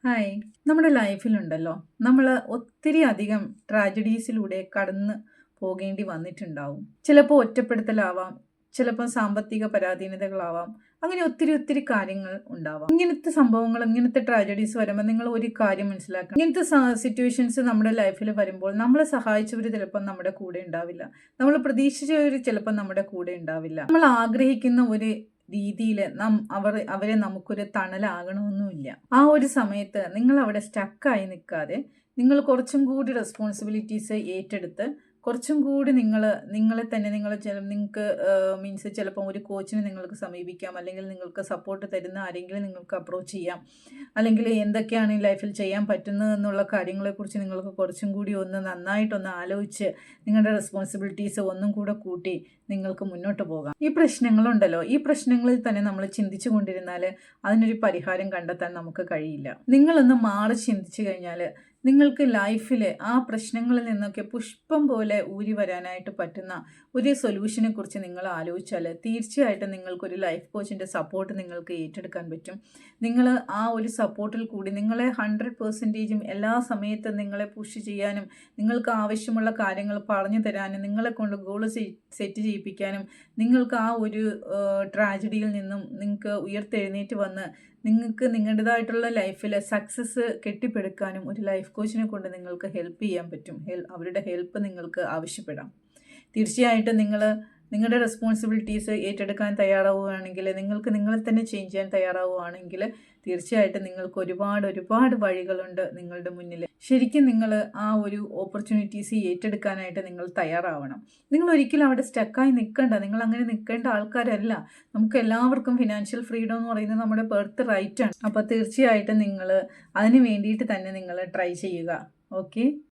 Hi. നമ്മുടെ ലൈഫിലുണ്ടല്ലോ, നമ്മൾ ഒത്തിരി അധികം ട്രാജഡീസിലൂടെ കടന്ന് പോകേണ്ടി വന്നിട്ടുണ്ടാവും. ചിലപ്പോൾ ഒറ്റപ്പെടുത്തലാവാം, ചിലപ്പോൾ സാമ്പത്തിക പരാധീനതകളാവാം, അങ്ങനെ ഒത്തിരി ഒത്തിരി കാര്യങ്ങൾ ഉണ്ടാവാം. ഇങ്ങനത്തെ സംഭവങ്ങൾ, ഇങ്ങനത്തെ ട്രാജഡീസ് വരുമ്പോൾ നിങ്ങൾ ഒരു കാര്യം മനസ്സിലാക്കണം. ഇങ്ങനത്തെ സിറ്റുവേഷൻസ് നമ്മുടെ ലൈഫിൽ വരുമ്പോൾ നമ്മളെ സഹായിച്ചവർ ചിലപ്പോൾ നമ്മുടെ കൂടെ ഉണ്ടാവില്ല. നമ്മൾ പ്രതീക്ഷിച്ചവർ ചിലപ്പോൾ നമ്മുടെ കൂടെ ഉണ്ടാവില്ല. നമ്മൾ ആഗ്രഹിക്കുന്ന ഒരു രീതിയിൽ അവരെ നമുക്കൊരു തണലാകണമെന്നുമില്ല. ആ ഒരു സമയത്ത് നിങ്ങൾ അവിടെ സ്റ്റക്കായി നിൽക്കാതെ നിങ്ങൾ കുറച്ചും കൂടി റെസ്പോൺസിബിലിറ്റീസ് ഏറ്റെടുത്ത് കുറച്ചും കൂടി നിങ്ങളെ തന്നെ നിങ്ങൾക്ക് മീൻസ് ചിലപ്പോൾ ഒരു കോച്ചിനെ നിങ്ങൾക്ക് സമീപിക്കാം, അല്ലെങ്കിൽ നിങ്ങൾക്ക് സപ്പോർട്ട് തരുന്ന ആരെങ്കിലും നിങ്ങൾക്ക് അപ്രോച്ച് ചെയ്യാം, അല്ലെങ്കിൽ എന്തൊക്കെയാണ് ഈ ലൈഫിൽ ചെയ്യാൻ പറ്റുന്നത് എന്നുള്ള കാര്യങ്ങളെക്കുറിച്ച് നിങ്ങൾക്ക് കുറച്ചും കൂടി നന്നായിട്ടൊന്ന് ആലോചിച്ച് നിങ്ങളുടെ റെസ്പോൺസിബിലിറ്റീസ് ഒന്നും കൂടെ കൂട്ടി നിങ്ങൾക്ക് മുന്നോട്ട് പോകാം. ഈ പ്രശ്നങ്ങളുണ്ടല്ലോ, ഈ പ്രശ്നങ്ങളിൽ തന്നെ നമ്മൾ ചിന്തിച്ചു കൊണ്ടിരുന്നാൽ അതിനൊരു പരിഹാരം കണ്ടെത്താൻ നമുക്ക് കഴിയില്ല. നിങ്ങളൊന്ന് മാറി ചിന്തിച്ചു കഴിഞ്ഞാൽ നിങ്ങൾക്ക് ലൈഫിൽ ആ പ്രശ്നങ്ങളിൽ നിന്നൊക്കെ പുഷ്പം പോലെ ഊരി വരാനായിട്ട് പറ്റുന്ന ഒരു സൊല്യൂഷനെ കുറിച്ച് നിങ്ങൾ ആലോചിച്ചാൽ തീർച്ചയായിട്ടും നിങ്ങൾക്കൊരു ലൈഫ് കോച്ചിൻ്റെ സപ്പോർട്ട് നിങ്ങൾക്ക് ഏറ്റെടുക്കാൻ പറ്റും. നിങ്ങൾ ആ ഒരു സപ്പോർട്ടിൽ കൂടി നിങ്ങളെ 100% എല്ലാ സമയത്തും നിങ്ങളെ പുഷ് ചെയ്യാനും നിങ്ങൾക്ക് ആവശ്യമുള്ള കാര്യങ്ങൾ പറഞ്ഞു തരാനും നിങ്ങളെ കൊണ്ട് ഗോൾ സെറ്റ് ചെയ്യിപ്പിക്കാനും നിങ്ങൾക്ക് ആ ഒരു ട്രാജഡിയിൽ നിന്നും നിങ്ങൾക്ക് ഉയർത്തെഴുന്നേറ്റ് വന്ന് നിങ്ങൾക്ക് നിങ്ങളുടേതായിട്ടുള്ള ലൈഫിൽ സക്സസ് കെട്ടിപ്പടുക്കാനും ഒരു ലൈഫ് കോച്ചിനെ കൊണ്ട് നിങ്ങൾക്ക് ഹെൽപ്പ് ചെയ്യാൻ പറ്റും. അവരുടെ ഹെൽപ്പ് നിങ്ങൾക്ക് ആവശ്യപ്പെടാം. തീർച്ചയായിട്ടും നിങ്ങളുടെ റെസ്പോൺസിബിലിറ്റീസ് ഏറ്റെടുക്കാൻ തയ്യാറാവുകയാണെങ്കിൽ, നിങ്ങൾക്ക് നിങ്ങളെ തന്നെ ചേഞ്ച് ചെയ്യാൻ തയ്യാറാവുകയാണെങ്കിൽ തീർച്ചയായിട്ടും നിങ്ങൾക്ക് ഒരുപാട് വഴികളുണ്ട് നിങ്ങളുടെ മുന്നിൽ. ശരിക്കും നിങ്ങൾ ആ ഒരു ഓപ്പർച്യൂണിറ്റീസ് ഏറ്റെടുക്കാനായിട്ട് നിങ്ങൾ തയ്യാറാവണം. നിങ്ങൾ ഒരിക്കലും അവിടെ സ്റ്റക്കായി നിൽക്കണ്ട. നിങ്ങൾ അങ്ങനെ നിൽക്കേണ്ട ആൾക്കാരല്ല. നമുക്ക് എല്ലാവർക്കും ഫിനാൻഷ്യൽ ഫ്രീഡം എന്ന് പറയുന്നത് നമ്മുടെ ബർത്ത് റൈറ്റാണ്. അപ്പോൾ തീർച്ചയായിട്ടും നിങ്ങൾ അതിന് വേണ്ടിയിട്ട് തന്നെ നിങ്ങൾ ട്രൈ ചെയ്യുക. ഓക്കെ.